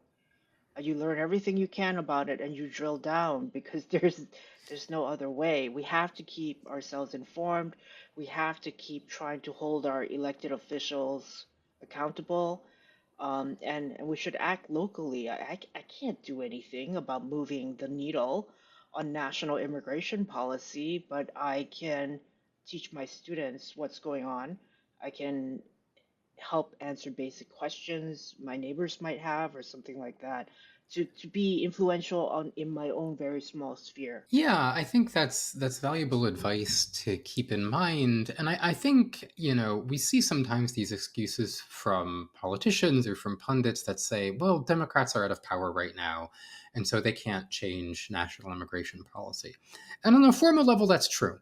You learn everything you can about it, and you drill down because there's no other way. We have to keep ourselves informed. We have to keep trying to hold our elected officials accountable, and we should act locally. I can't do anything about moving the needle on national immigration policy, but I can teach my students what's going on. I can help answer basic questions my neighbors might have or something like that to be influential in my own very small sphere. Yeah, I think that's valuable advice to keep in mind. And I think, we see sometimes these excuses from politicians or from pundits that say, well, Democrats are out of power right now, and so they can't change national immigration policy. And on a formal level, that's true,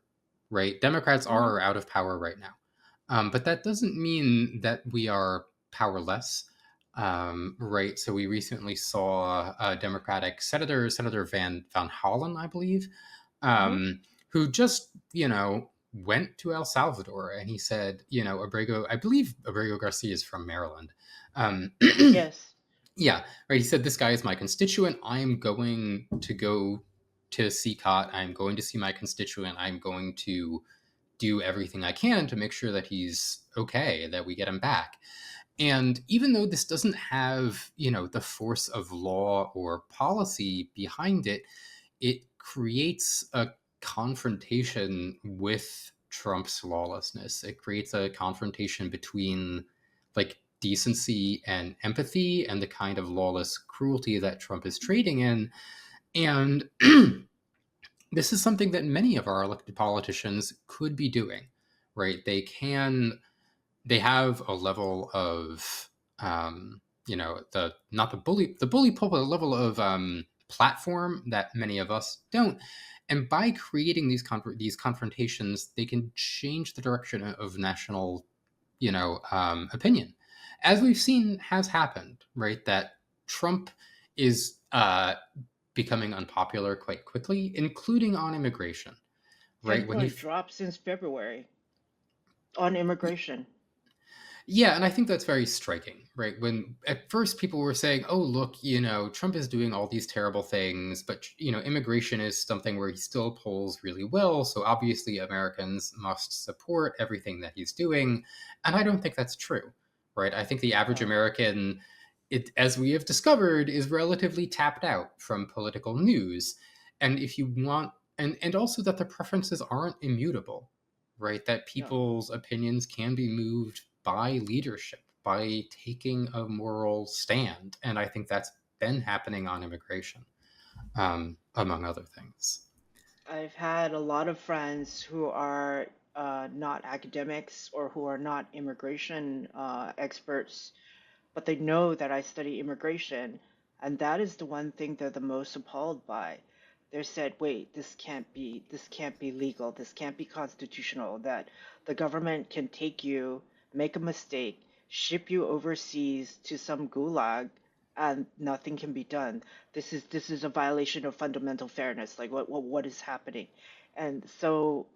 right? Democrats Hmm. are out of power right now. But that doesn't mean that we are powerless. Right. So we recently saw a Democratic Senator Van Hollen, I believe, Hmm. who just, went to El Salvador and he said, I believe Abrego Garcia is from Maryland. Um, Yes. yeah, right. He said, this guy is my constituent. I am going to go to CCOT. I'm going to see my constituent. I'm going to do everything I can to make sure that he's okay, that we get him back. And even though this doesn't have, the force of law or policy behind it, it creates a confrontation with Trump's lawlessness. It creates a confrontation between like decency and empathy and the kind of lawless cruelty that Trump is trading in. And this is something that many of our elected politicians could be doing, right? They have a level of the not the bully pulpit, a level of platform that many of us don't, and by creating these confrontations they can change the direction of national opinion, as we've seen has happened, right? That Trump is becoming unpopular quite quickly, including on immigration, right? When he Category dropped since February on immigration. Yeah, and I think that's very striking, right? When at first people were saying, "Oh, look, Trump is doing all these terrible things, but immigration is something where he still polls really well, so obviously Americans must support everything that he's doing." And I don't think that's true, right? I think the average No. American, as we have discovered, is relatively tapped out from political news. And if you want and also that the preferences aren't immutable, right? That No. people's opinions can be moved by leadership, by taking a moral stand. And I think that's been happening on immigration, among other things. I've had a lot of friends who are not academics or who are not immigration experts, but they know that I study immigration, and that is the one thing they're the most appalled by. They said, "Wait, this can't be legal, this can't be constitutional, that the government can take you, make a mistake, ship you overseas to some gulag, and nothing can be done. This is a violation of fundamental fairness. Like what is happening?" And so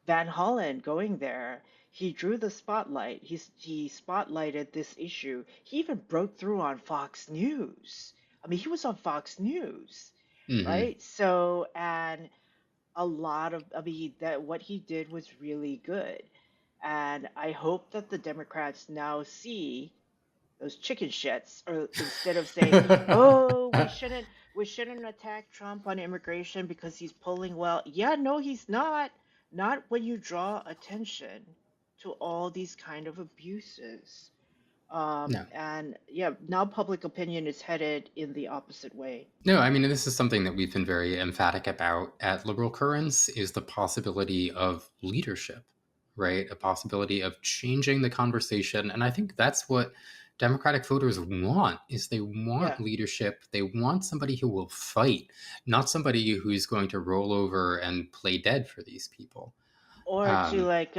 Van Hollen going there, he drew the spotlight. He spotlighted this issue. He even broke through on Fox News. I mean, he was on Fox News, Hmm. right? So, and I mean, that what he did was really good. And I hope that the Democrats now see those chicken shits, or instead of saying, "Oh, we shouldn't attack Trump on immigration because he's polling well." Yeah, no, he's not. Not when you draw attention to all these kind of abuses. No. And yeah, now public opinion is headed in the opposite way. No, I mean, this is something that we've been very emphatic about at Liberal Currents is the possibility of leadership, right? A possibility of changing the conversation. And I think that's what Democratic voters want is they want Yeah. leadership. They want somebody who will fight, not somebody who's going to roll over and play dead for these people. Or to Um, like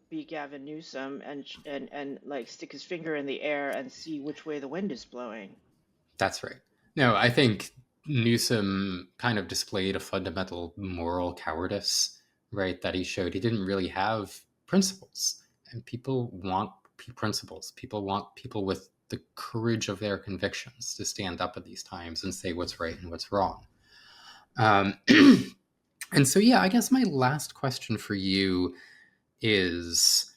be Gavin Newsom and and like stick his finger in the air and see which way the wind is blowing. That's right. No, I think Newsom kind of displayed a fundamental moral cowardice, right? That he showed. He didn't really have principles. And people want principles. People want people with the courage of their convictions to stand up at these times and say what's right and what's wrong. Um, and so, yeah, I guess my last question for you is,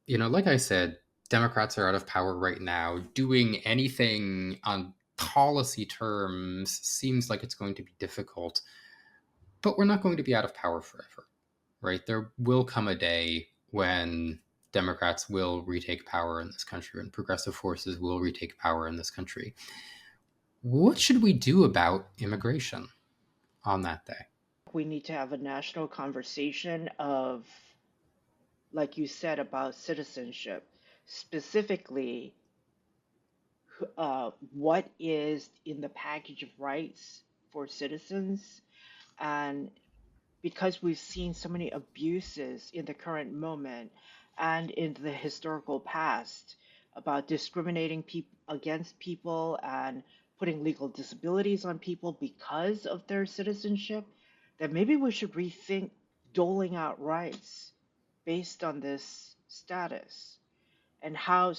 like I said, Democrats are out of power right now. Doing anything on policy terms seems like it's going to be difficult, but we're not going to be out of power forever, right? There will come a day when Democrats will retake power in this country and progressive forces will retake power in this country. What should we do about immigration on that day? We need to have a national conversation of, like you said, about citizenship, specifically what is in the package of rights for citizens. And because we've seen so many abuses in the current moment and in the historical past about discriminating against people and putting legal disabilities on people because of their citizenship, that maybe we should rethink doling out rights based on this status. And how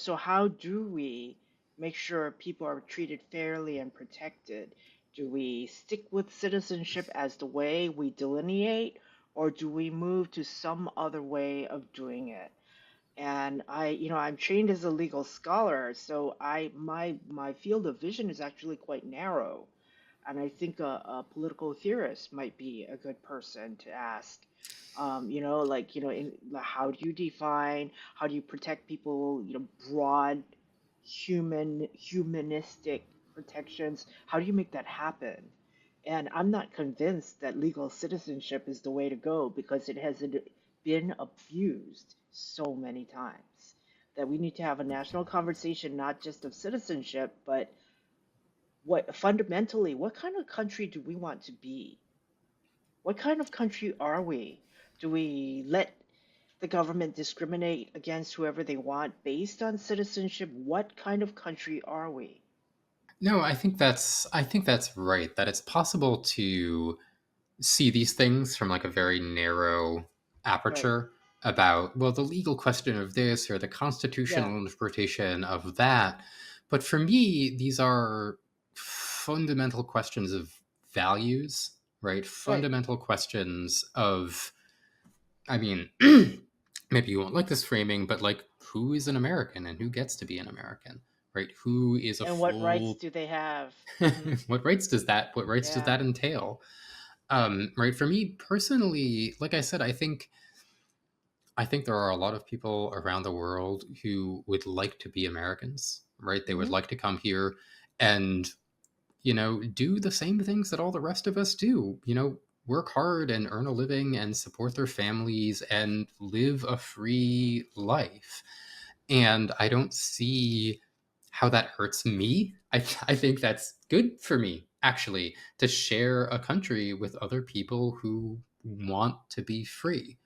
do we make sure people are treated fairly and protected? Do we stick with citizenship as the way we delineate, or do we move to some other way of doing it? And I'm trained as a legal scholar, so my field of vision is actually quite narrow. And I think a political theorist might be a good person to ask. How do you define, how do you protect people, broad humanistic protections? How do you make that happen? And I'm not convinced that legal citizenship is the way to go because it has been abused so many times that we need to have a national conversation, not just of citizenship, but what kind of country do we want to be? What kind of country are we? Do we let the government discriminate against whoever they want based on citizenship? What kind of country are we? No, I think that's right. That it's possible to see these things from like a very narrow Right. aperture about, well, the legal question of this or the Yeah. constitutional interpretation of that. But for me, these are fundamental questions of values, right? Right. Fundamental questions of, I mean, maybe you won't like this framing, but like, who is an American and who gets to be an American, right? Who is a And what rights full do they have? Hmm. what rights does that Yeah. entail? Right. For me personally, like I said, I think there are a lot of people around the world who would like to be Americans, right? They would Hmm. like to come here and, do the same things that all the rest of us do, work hard and earn a living and support their families and live a free life. And I don't see how that hurts me. I think that's good for me, actually, to share a country with other people who want to be free.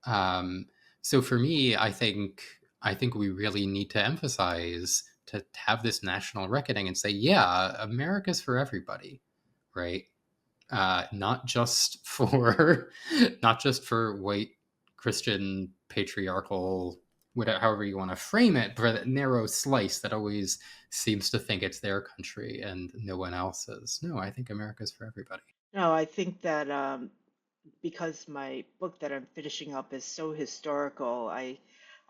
Um, so for me, I think we really need to emphasize to have this national reckoning and say, yeah, America's for everybody, right? Not just for not just for white Christian patriarchal, whatever, however you want to frame it, but that narrow slice that always seems to think it's their country and no one else's. No, I think America's for everybody. No, I think that because my book that I'm finishing up is so historical,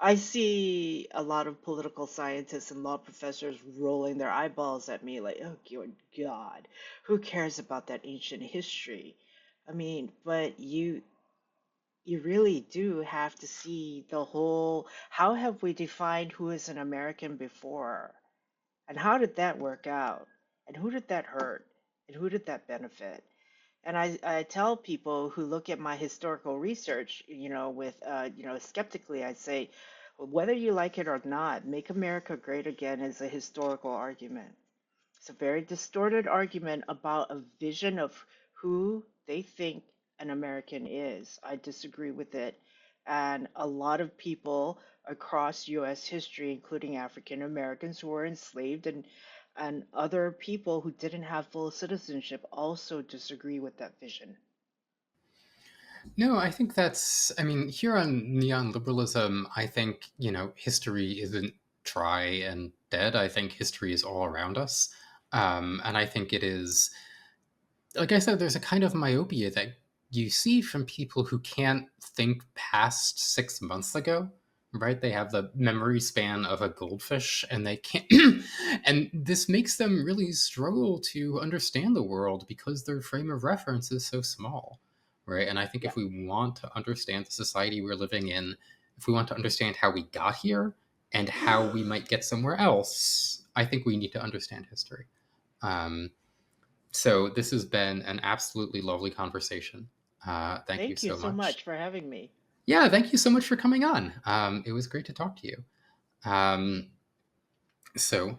I see a lot of political scientists and law professors rolling their eyeballs at me like, "Oh, good God, who cares about that ancient history?" I mean, but You really do have to see the whole, how have we defined who is an American before? And how did that work out? And who did that hurt? And who did that benefit? And I tell people who look at my historical research, skeptically, I say, whether you like it or not, Make America Great Again is a historical argument. It's a very distorted argument about a vision of who they think an American is. I disagree with it. And a lot of people across US history, including African Americans who were enslaved and other people who didn't have full citizenship, also disagree with that vision. No, I think that's, I mean, here on Neon Liberalism, I think, history isn't dry and dead. I think history is all around us. And I think it is, like I said, there's a kind of myopia that you see from people who can't think past 6 months ago, right? They have the memory span of a goldfish and they can't, and this makes them really struggle to understand the world because their frame of reference is so small, right? And I think Yeah. if we want to understand the society we're living in, if we want to understand how we got here and how we might get somewhere else, I think we need to understand history. Um, so this has been an absolutely lovely conversation. Thank you Thank you so so much. much for having me. Yeah, thank you so much for coming on. It was great to talk to you. Um, so,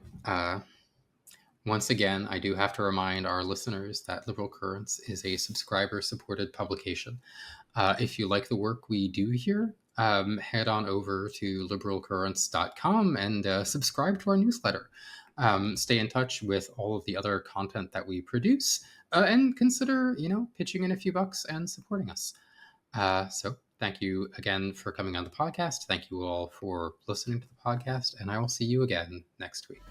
once again, I do have to remind our listeners that Liberal Currents is a subscriber supported publication. If you like the work we do here, head on over to liberalcurrents.com and subscribe to our newsletter. Stay in touch with all of the other content that we produce, and consider, pitching in a few bucks and supporting us. So thank you again for coming on the podcast. Thank you all for listening to the podcast, and I will see you again next week.